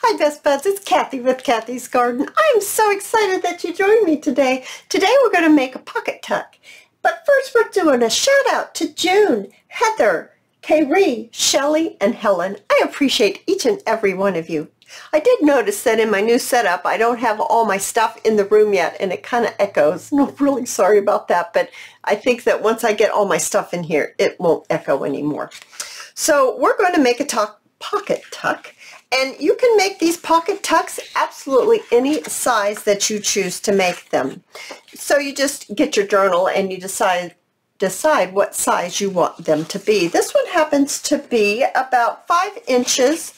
Hi Best Buds, it's Cathy with Cathy's Garden. I'm so excited that you joined me today. Today we're going to make a pocket tuck. But first we're doing a shout out to June, Heather, Kaylee, Shelley, and Helen. I appreciate each and every one of you. I did notice that in my new setup I don't have all my stuff in the room yet and it kind of echoes. And I'm really sorry about that, but I think that once I get all my stuff in here it won't echo anymore. So we're going to make a pocket tuck. And you can make these pocket tucks absolutely any size that you choose to make them. So you just get your journal and you decide what size you want them to be. This one happens to be about 5 inches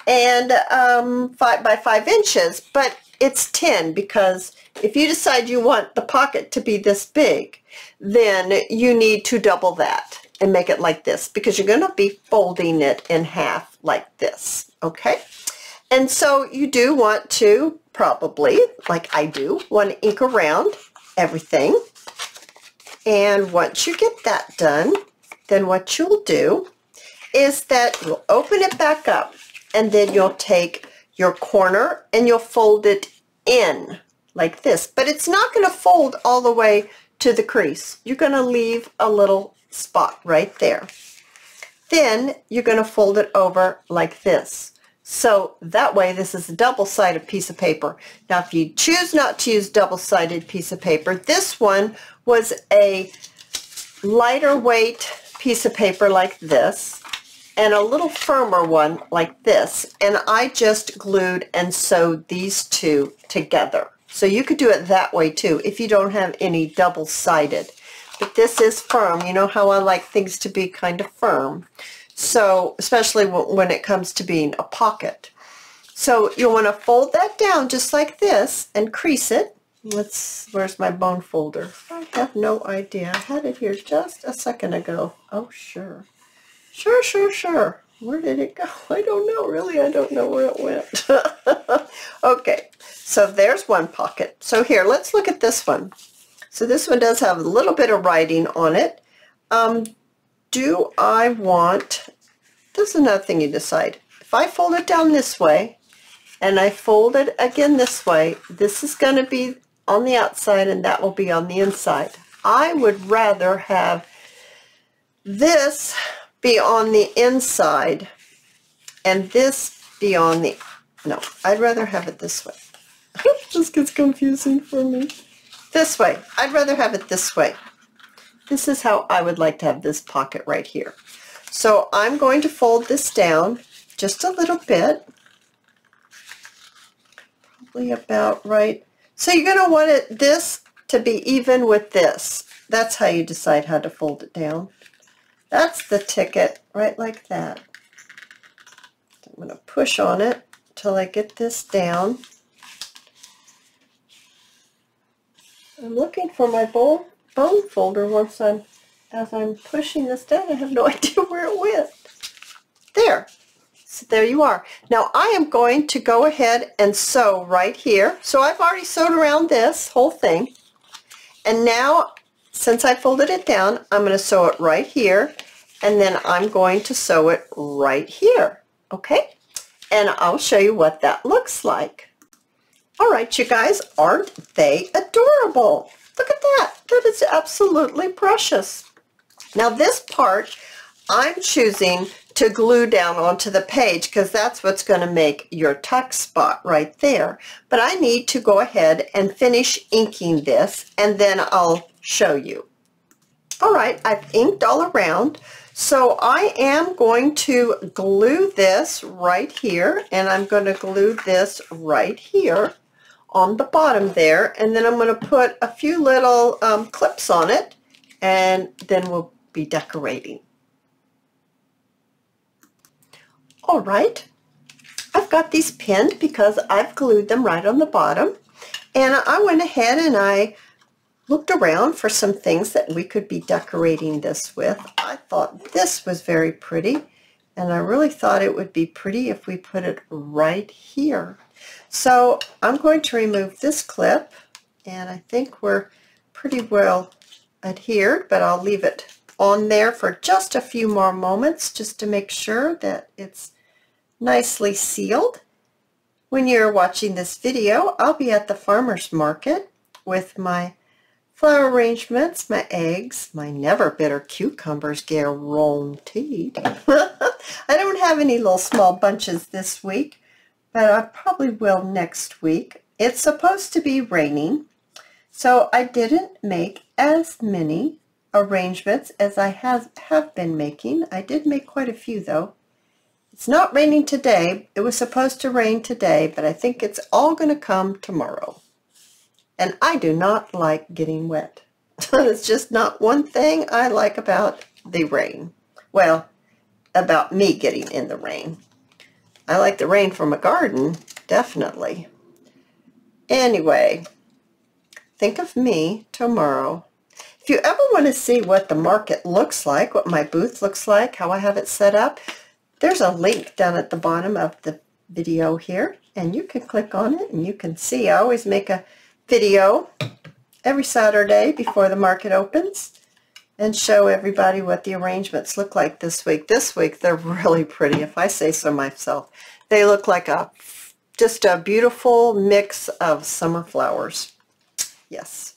and 5 by 5 inches, but it's 10 because if you decide you want the pocket to be this big, then you need to double that and make it like this because you're going to be folding it in half like this. Okay, and so you do want to probably, like I do, want to ink around everything. And once you get that done, then what you'll do is that you'll open it back up and then you'll take your corner and you'll fold it in like this. But it's not going to fold all the way to the crease. You're going to leave a little spot right there. Then you're going to fold it over like this. So that way this is a double-sided piece of paper. Now if you choose not to use double-sided piece of paper, this one was a lighter weight piece of paper like this and a little firmer one like this, and I just glued and sewed these two together. So you could do it that way too if you don't have any double-sided. But this is firm. You know how I like things to be kind of firm. So, especially when it comes to being a pocket. So you'll want to fold that down just like this and crease it. Where's my bone folder? I have no idea. I had it here just a second ago. Oh, sure. Sure. Where did it go? I don't know, really. I don't know where it went. Okay, so there's one pocket. So here, let's look at this one. So this one does have a little bit of writing on it. Do I want, this is another thing you decide. If I fold it down this way and I fold it again this way, this is going to be on the outside and that will be on the inside. I would rather have this be on the inside and this be on the, no, I'd rather have it this way. This gets confusing for me. This way. I'd rather have it this way. This is how I would like to have this pocket right here. So I'm going to fold this down just a little bit, probably about right. So you're going to want this to be even with this. That's how you decide how to fold it down. That's the ticket, right like that. I'm going to push on it till I get this down. I'm looking for my bone folder as I'm pushing this down. I have no idea where it went. There. So there you are. Now I am going to go ahead and sew right here. So I've already sewed around this whole thing. And now, since I folded it down, I'm going to sew it right here. And then I'm going to sew it right here. Okay? And I'll show you what that looks like. All right, you guys, aren't they adorable? Look at that. That is absolutely precious. Now this part I'm choosing to glue down onto the page because that's what's going to make your tuck spot right there. But I need to go ahead and finish inking this and then I'll show you. All right, I've inked all around. So I am going to glue this right here and I'm going to glue this right here on the bottom there, and then I'm going to put a few little clips on it, and then we'll be decorating. All right, I've got these pinned because I've glued them right on the bottom, and I went ahead and I looked around for some things that we could be decorating this with. I thought this was very pretty, and I really thought it would be pretty if we put it right here. So I'm going to remove this clip, and I think we're pretty well adhered, but I'll leave it on there for just a few more moments just to make sure that it's nicely sealed. when you're watching this video, I'll be at the farmer's market with my flower arrangements, my eggs, my never bitter cucumbers guaranteed. I don't have any little small bunches this week, but I probably will next week. It's supposed to be raining, so I didn't make as many arrangements as I have been making. I did make quite a few though. It's not raining today. It was supposed to rain today, but I think it's all going to come tomorrow. And I do not like getting wet. It's just not one thing I like about the rain. Well, about me getting in the rain. I like the rain from a garden, definitely. Anyway, think of me tomorrow. If you ever want to see what the market looks like, what my booth looks like, how I have it set up, there's a link down at the bottom of the video here, and you can click on it and you can see. I always make a video every Saturday before the market opens and show everybody what the arrangements look like this week. This week they're really pretty, if I say so myself. They look like just a beautiful mix of summer flowers. Yes,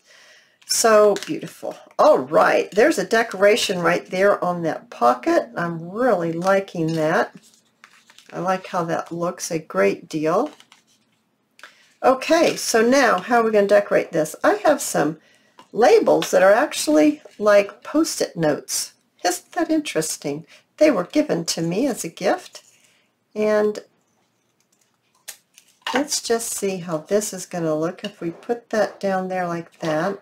so beautiful. All right, there's a decoration right there on that pocket. I'm really liking that. I like how that looks a great deal. Okay, so now how are we going to decorate this? I have some labels that are actually like Post-it notes. Isn't that interesting? They were given to me as a gift, and let's just see how this is going to look if we put that down there like that.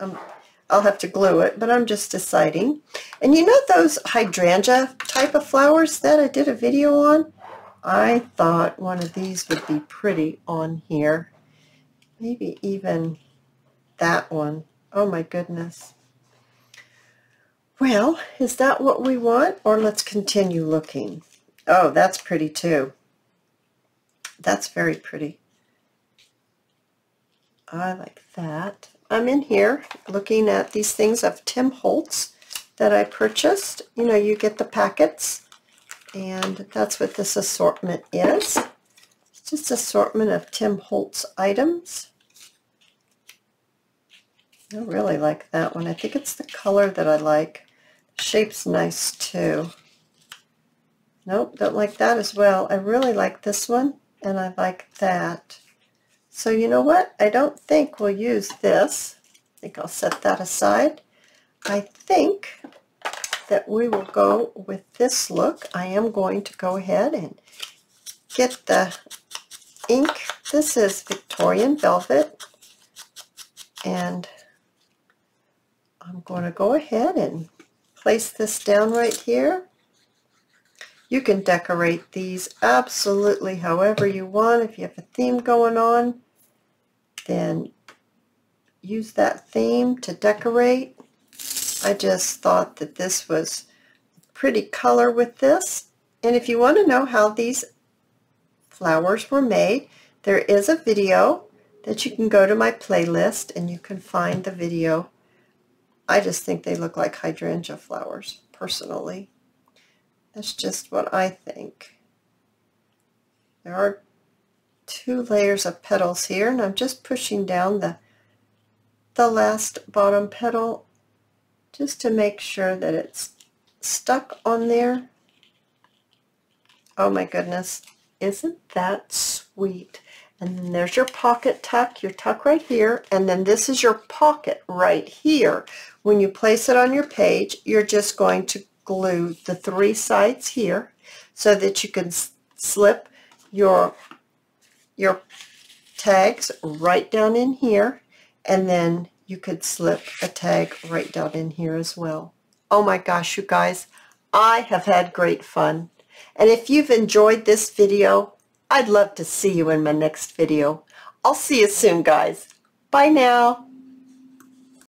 I'll have to glue it, but I'm just deciding. And you know those hydrangea type of flowers that I did a video on? I thought one of these would be pretty on here. Maybe even that one. Oh my goodness. Well, is that what we want? Or let's continue looking. Oh, that's pretty too. That's very pretty. I like that. I'm in here looking at these things of Tim Holtz that I purchased. You know, you get the packets, and that's what this assortment is. It's just assortment of Tim Holtz items. I really like that one. I think it's the color that I like. The shape's nice too. Nope, don't like that as well. I really like this one, and I like that. So you know what? I don't think we'll use this. I think I'll set that aside. I think that we will go with this look. I am going to go ahead and get the ink. This is Victorian Velvet, and I'm going to go ahead and place this down right here. You can decorate these absolutely however you want. If you have a theme going on, then use that theme to decorate. I just thought that this was a pretty color with this. And if you want to know how these flowers were made, there is a video that you can go to my playlist and you can find the video. I just think they look like hydrangea flowers, personally. That's just what I think. There are 2 layers of petals here, and I'm just pushing down the last bottom petal just to make sure that it's stuck on there. Oh my goodness, isn't that sweet? And then there's your pocket tuck, your tuck right here, and then this is your pocket right here. When you place it on your page, you're just going to glue the 3 sides here so that you can slip your tags right down in here, and then you could slip a tag right down in here as well. Oh my gosh, you guys, I have had great fun. And if you've enjoyed this video, I'd love to see you in my next video. I'll see you soon, guys. Bye now.